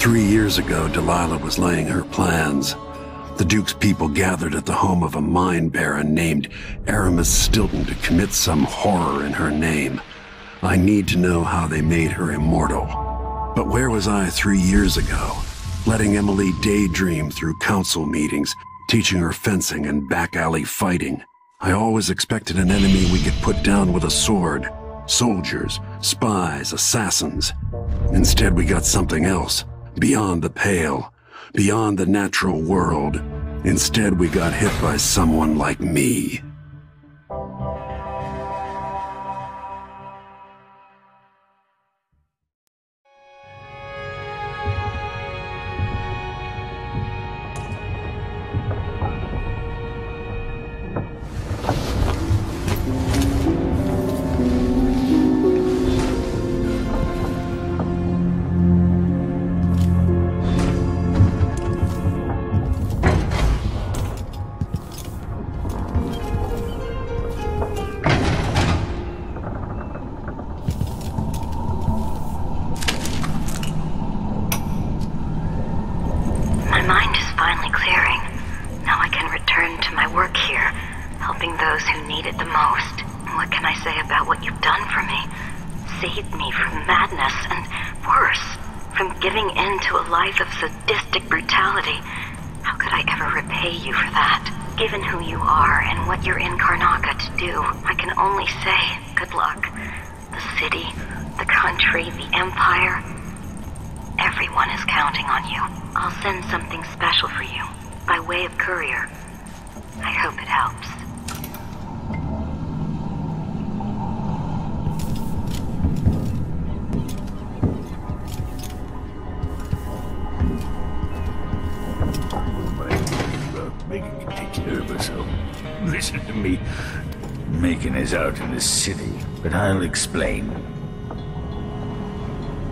3 years ago, Delilah was laying her plans. The Duke's people gathered at the home of a mine baron named Aramis Stilton to commit some horror in her name. I need to know how they made her immortal. But where was I 3 years ago? Letting Emily daydream through council meetings, teaching her fencing and back-alley fighting. I always expected an enemy we could put down with a sword. Soldiers, spies, assassins. Instead, we got something else. Beyond the pale. Beyond the natural world. Instead, we got hit by someone like me. Of sadistic brutality. How could I ever repay you for that? Given who you are and what you're in Karnaca to do, I can only say good luck. The city, the country, the empire, everyone is counting on you. I'll send something special for you, by way of courier. I hope it helps. Listen to me. Macon is out in the city, but I'll explain.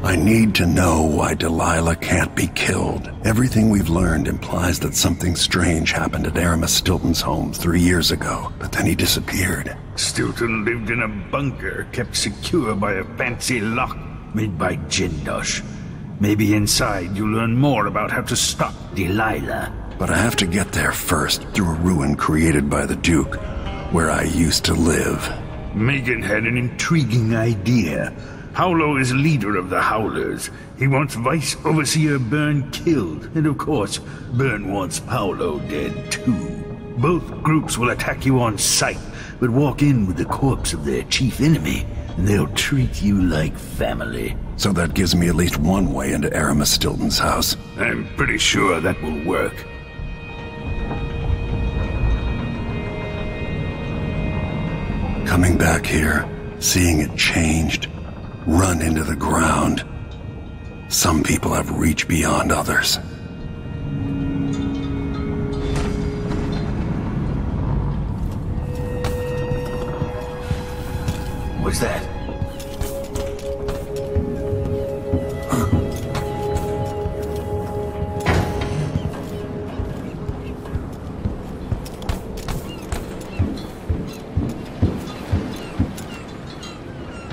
I need to know why Delilah can't be killed. Everything we've learned implies that something strange happened at Aramis Stilton's home 3 years ago, but then he disappeared. Stilton lived in a bunker kept secure by a fancy lock made by Jindosh. Maybe inside you'll learn more about how to stop Delilah. But I have to get there first, through a ruin created by the Duke, where I used to live. Megan had an intriguing idea. Howlo is leader of the Howlers. He wants Vice Overseer Byrne killed, and of course, Byrne wants Paolo dead too. Both groups will attack you on sight, but walk in with the corpse of their chief enemy, and they'll treat you like family. So that gives me at least one way into Aramis Stilton's house. I'm pretty sure that will work. Coming back here, seeing it changed, run into the ground. Some people have reached beyond others. What's that?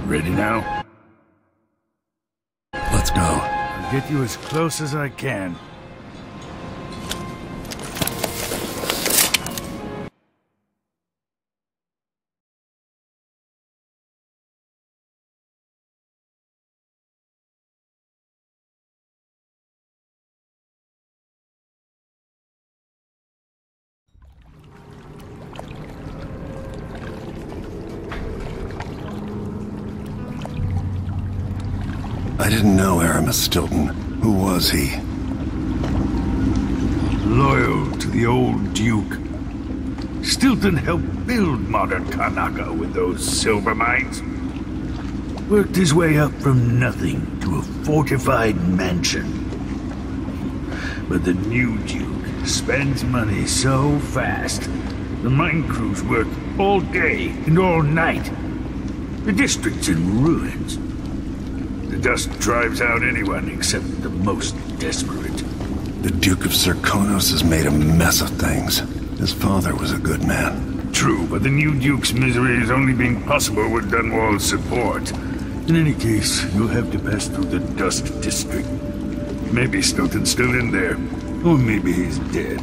Ready now? Let's go. I'll get you as close as I can. I didn't know Aramis Stilton. Who was he? Loyal to the old Duke. Stilton helped build modern Karnaca with those silver mines. Worked his way up from nothing to a fortified mansion. But the new Duke spends money so fast, the mine crews work all day and all night. The district's in ruins. The dust drives out anyone except the most desperate. The Duke of Serkonos has made a mess of things. His father was a good man. True, but the new Duke's misery has only been possible with Dunwall's support. In any case, you'll have to pass through the Dust District. Maybe Stilton's still in there. Or maybe he's dead.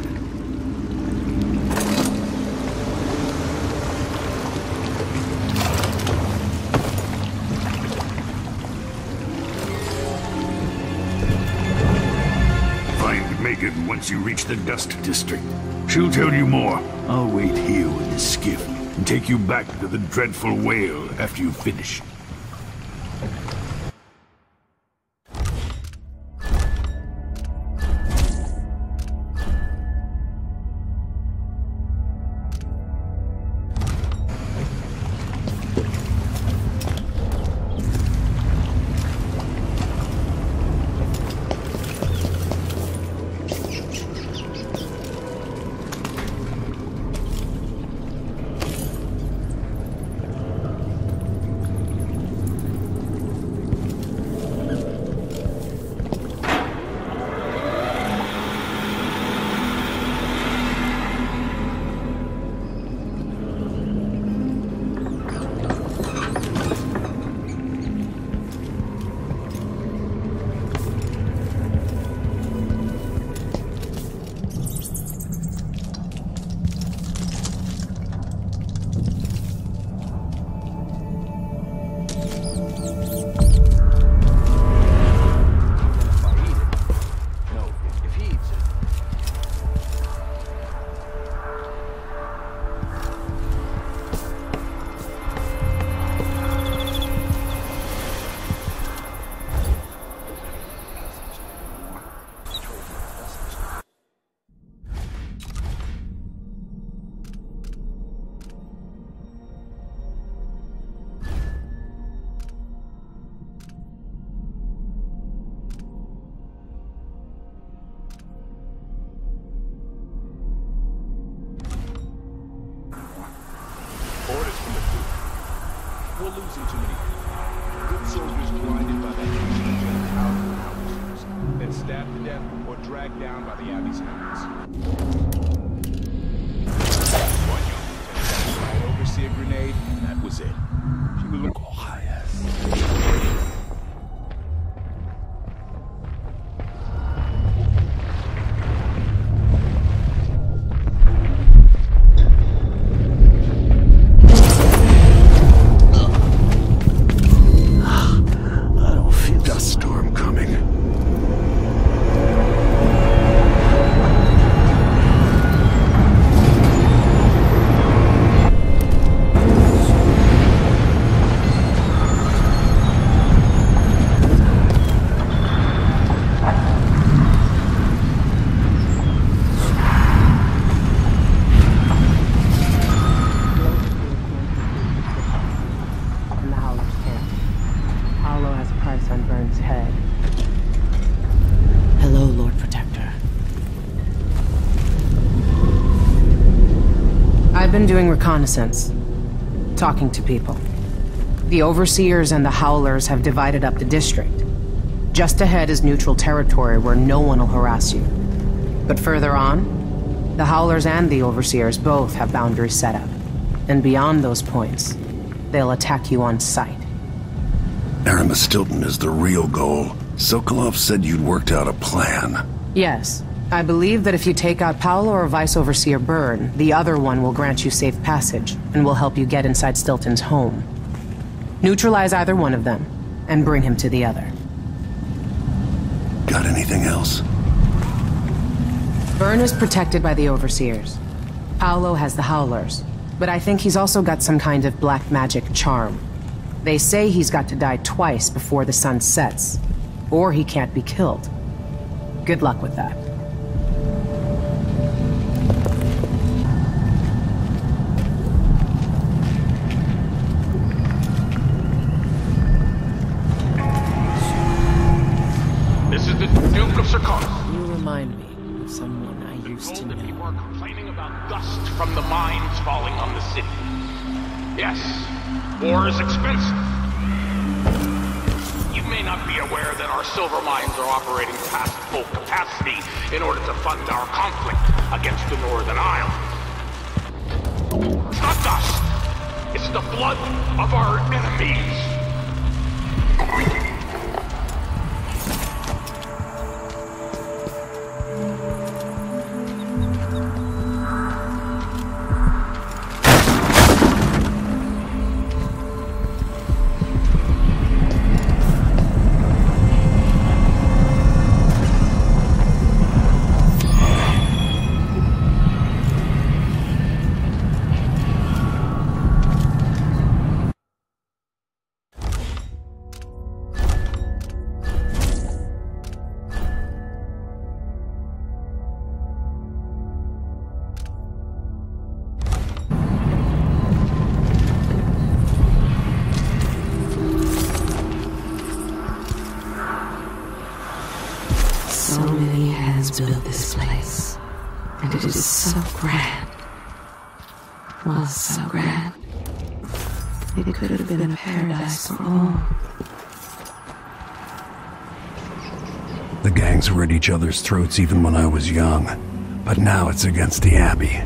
Find Megan once you reach the Dust District. She'll tell you more. I'll wait here with the skiff and take you back to the dreadful whale after you finish. We're losing too many good soldiers blinded by that machine, then stabbed to death or dragged down by the Abbey's hounds. One young lieutenant got right over see a grenade, and that was it. She was doing reconnaissance, talking to people. The Overseers and the Howlers have divided up the district. Just ahead is neutral territory where no one will harass you. But further on, the Howlers and the Overseers both have boundaries set up. And beyond those points, they'll attack you on sight. Aramis Stilton is the real goal. Sokolov said you'd worked out a plan. Yes. I believe that if you take out Paolo or Vice Overseer Byrne, the other one will grant you safe passage, and will help you get inside Stilton's home. Neutralize either one of them, and bring him to the other. Got anything else? Byrne is protected by the Overseers. Paolo has the Howlers, but I think he's also got some kind of black magic charm. They say he's got to die twice before the sun sets, or he can't be killed. Good luck with that. You remind me of someone I used to know. The people are complaining about dust from the mines falling on the city. Yes, war is expensive. You may not be aware that our silver mines are operating past full capacity in order to fund our conflict against the Northern Isle. It's not dust. It's the blood of our enemies. So many hands built this place, and it is so grand. Was so grand. It could have been a paradise for all. The gangs were at each other's throats even when I was young, but now it's against the Abbey.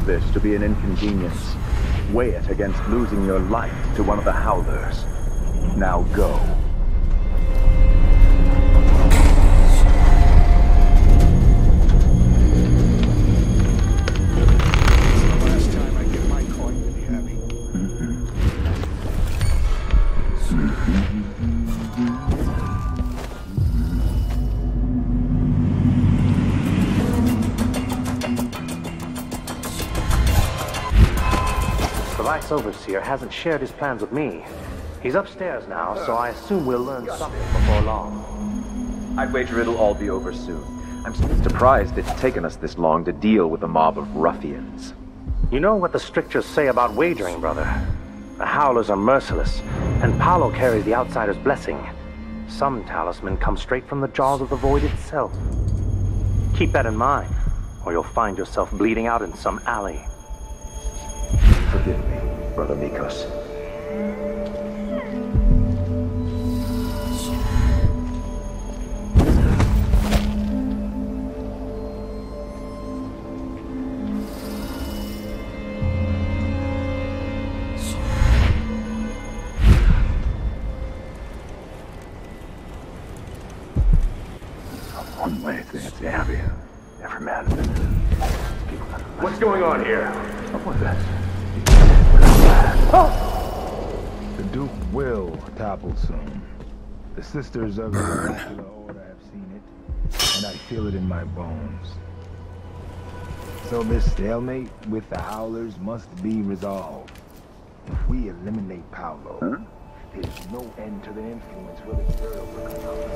This to be an inconvenience. Weigh it against losing your life to one of the Howlers. Now go. Last time I get my coin to the Abbey. The Overseer hasn't shared his plans with me. He's upstairs now, so I assume we'll learn something before long. I'd wager it'll all be over soon. I'm surprised it's taken us this long to deal with a mob of ruffians. You know what the strictures say about wagering, brother. The Howlers are merciless, and Paolo carries the Outsider's blessing. Some talisman comes straight from the jaws of the Void itself. Keep that in mind, or you'll find yourself bleeding out in some alley. Forgive me, Brother Mikos. One way thing at the Abbey. Every man. What's going on here? What's that? The Duke will topple soon. The Sisters of the Order have seen it, and I feel it in my bones. So this stalemate with the Howlers must be resolved. If we eliminate Paolo, There's no end to the influence we'll exert over Kanaka.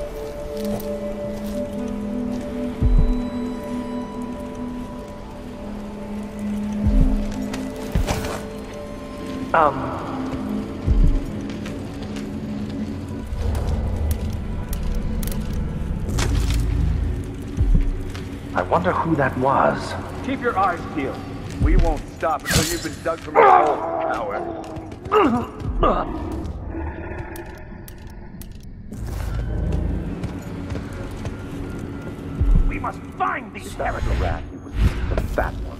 I wonder who that was. Keep your eyes peeled. We won't stop until you've been dug from your hole, coward. We must find these heretics. The rat, it was the fat one.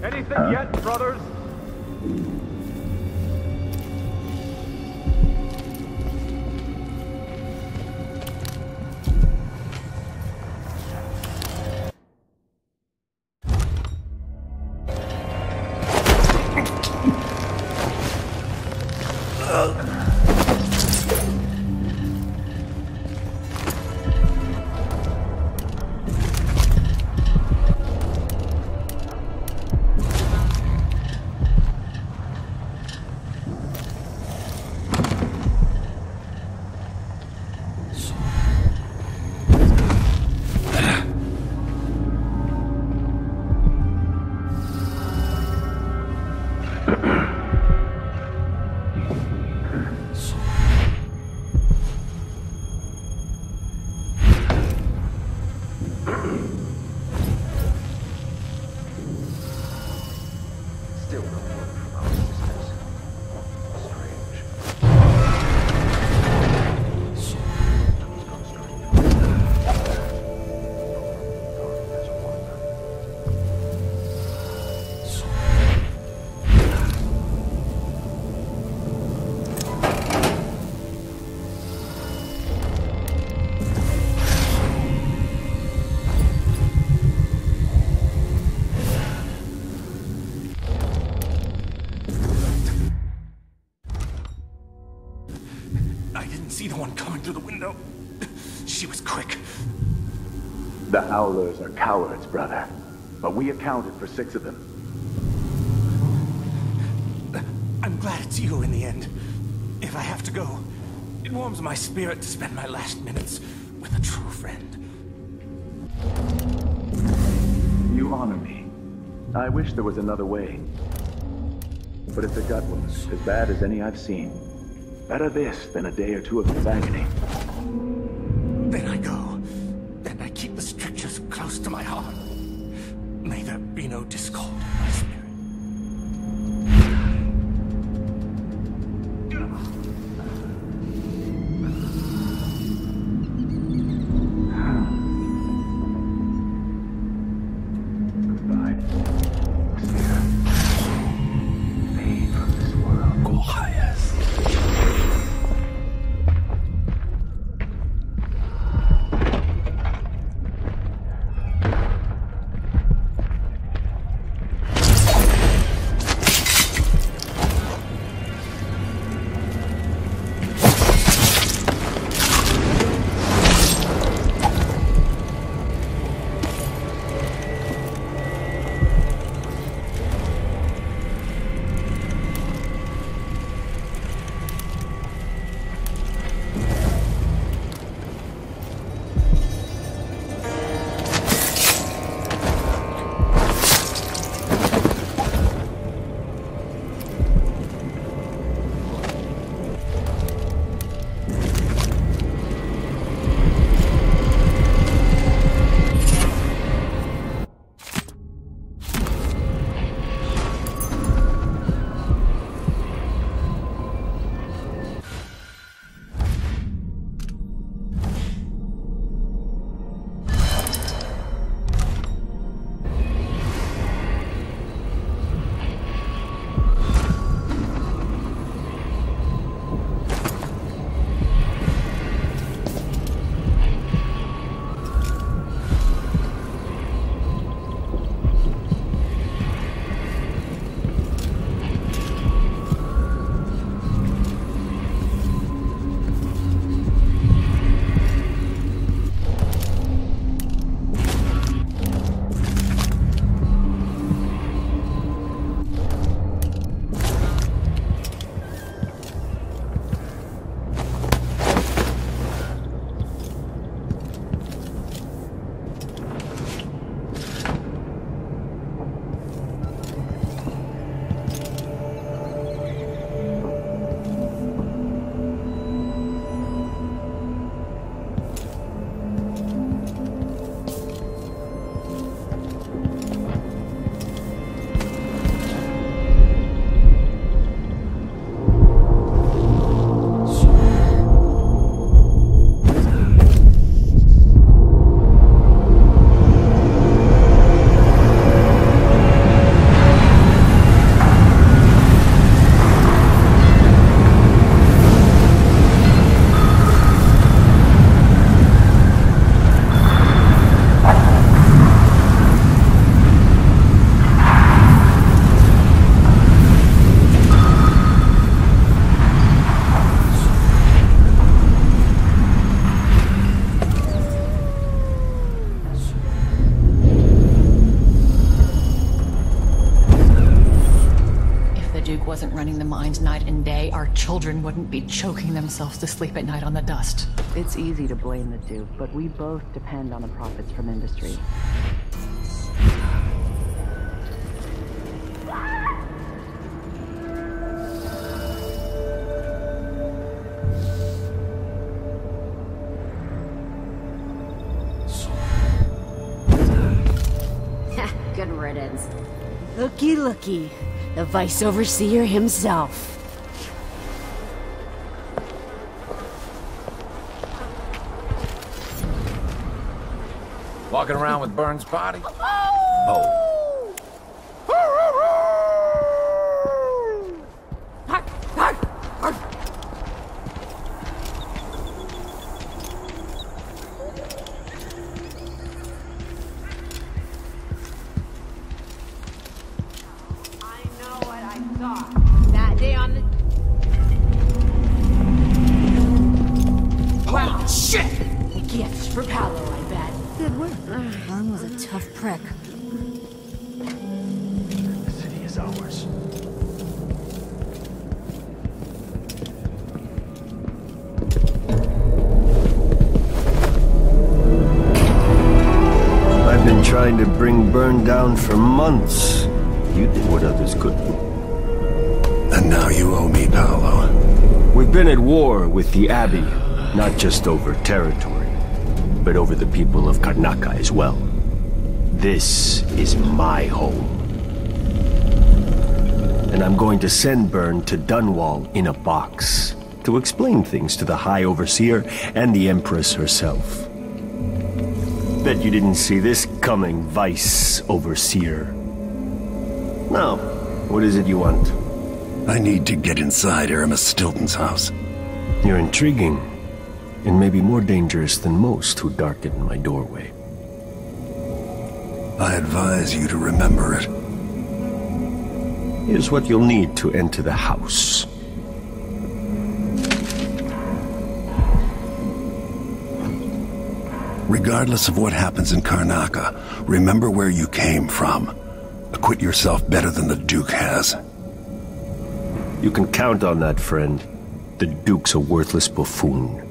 Anything yet, brothers? See the one coming through the window. She was quick. The Howlers are cowards, brother. But we accounted for 6 of them. I'm glad it's you in the end. If I have to go, it warms my spirit to spend my last minutes with a true friend. You honor me. I wish there was another way. But it's a gut wound, as bad as any I've seen. Better this than a day or 2 of his agony. Then I go, and I keep the strictures close to my heart. May there be no discord in my spirit. running the mines night and day, our children wouldn't be choking themselves to sleep at night on the dust. It's easy to blame the Duke, but we both depend on the profits from industry. Good riddance. Looky, looky. The Vice Overseer himself. Walking around with Burns' body? Oh. That day on the... Wow, shit! A gift for Paolo, I bet. Good work. Burn was a tough prick. The city is ours. I've been trying to bring Burn down for months. You did what others couldn't. And now you owe me, Paolo. We've been at war with the Abbey, not just over territory, but over the people of Karnaca as well. This is my home. And I'm going to send Burn to Dunwall in a box to explain things to the High Overseer and the Empress herself. Bet you didn't see this coming, Vice Overseer. Now, what is it you want? I need to get inside Aramis Stilton's house. You're intriguing, and maybe more dangerous than most who darken my doorway. I advise you to remember it. Here's what you'll need to enter the house. Regardless of what happens in Karnaca, remember where you came from. Acquit yourself better than the Duke has. You can count on that, friend. The Duke's a worthless buffoon.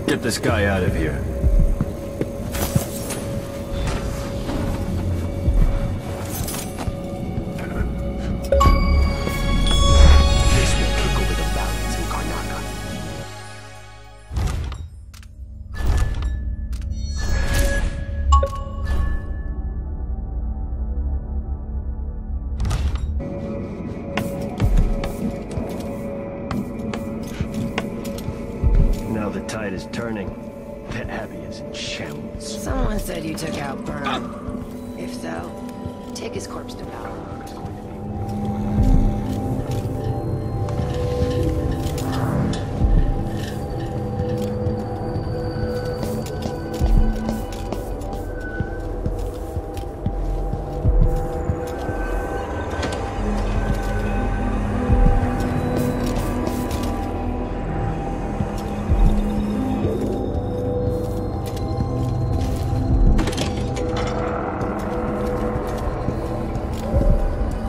Get this guy out of here. This will take over the balance in Karnaca. Now the tide is turning. The Abbey is in shambles. Someone said you took out Burn. If so, take his corpse to power.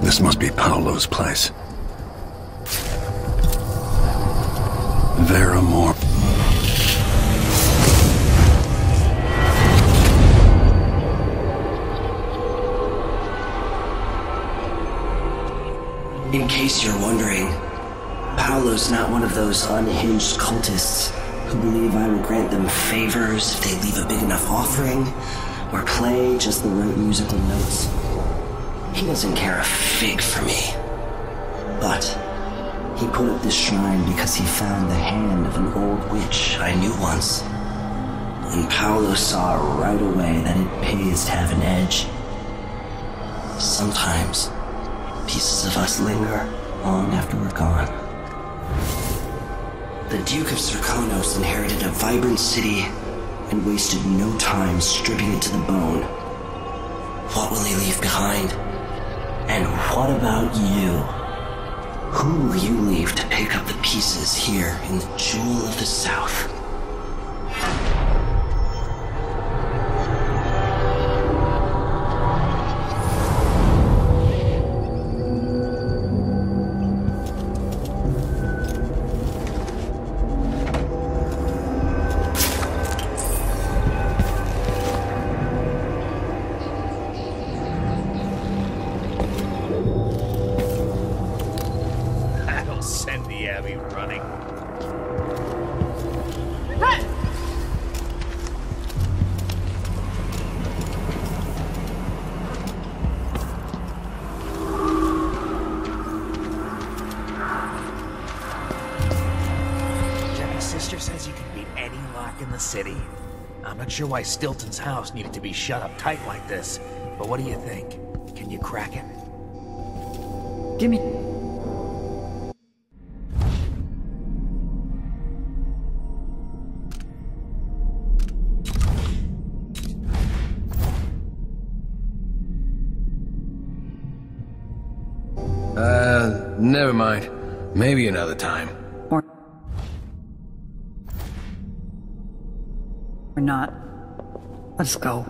This must be Paolo's place. Veramore. In case you're wondering, Paolo's not one of those unhinged cultists who believe I will grant them favors if they leave a big enough offering or play just the right musical notes. He doesn't care a fig for me. But he put up this shrine because he found the hand of an old witch I knew once. And Paolo saw right away that it pays to have an edge. Sometimes pieces of us linger long after we're gone. The Duke of Serkonos inherited a vibrant city and wasted no time stripping it to the bone. What will he leave behind? And what about you? Who will you leave to pick up the pieces here in the Jewel of the South? Send the Abbey running. Run! Jenny's sister says you can beat any lock in the city. I'm not sure why Stilton's house needed to be shut up tight like this, but what do you think? Can you crack it? Give me... Never mind. Maybe another time. Or not. Let's go.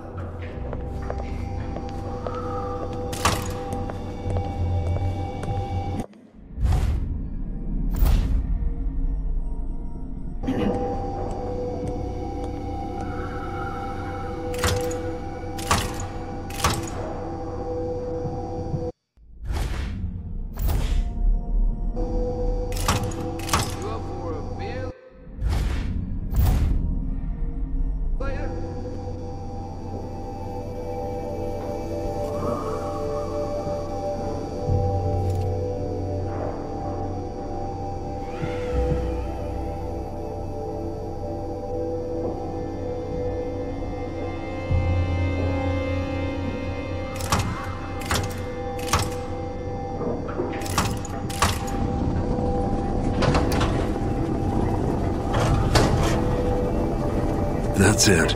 That's it.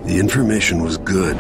The information was good.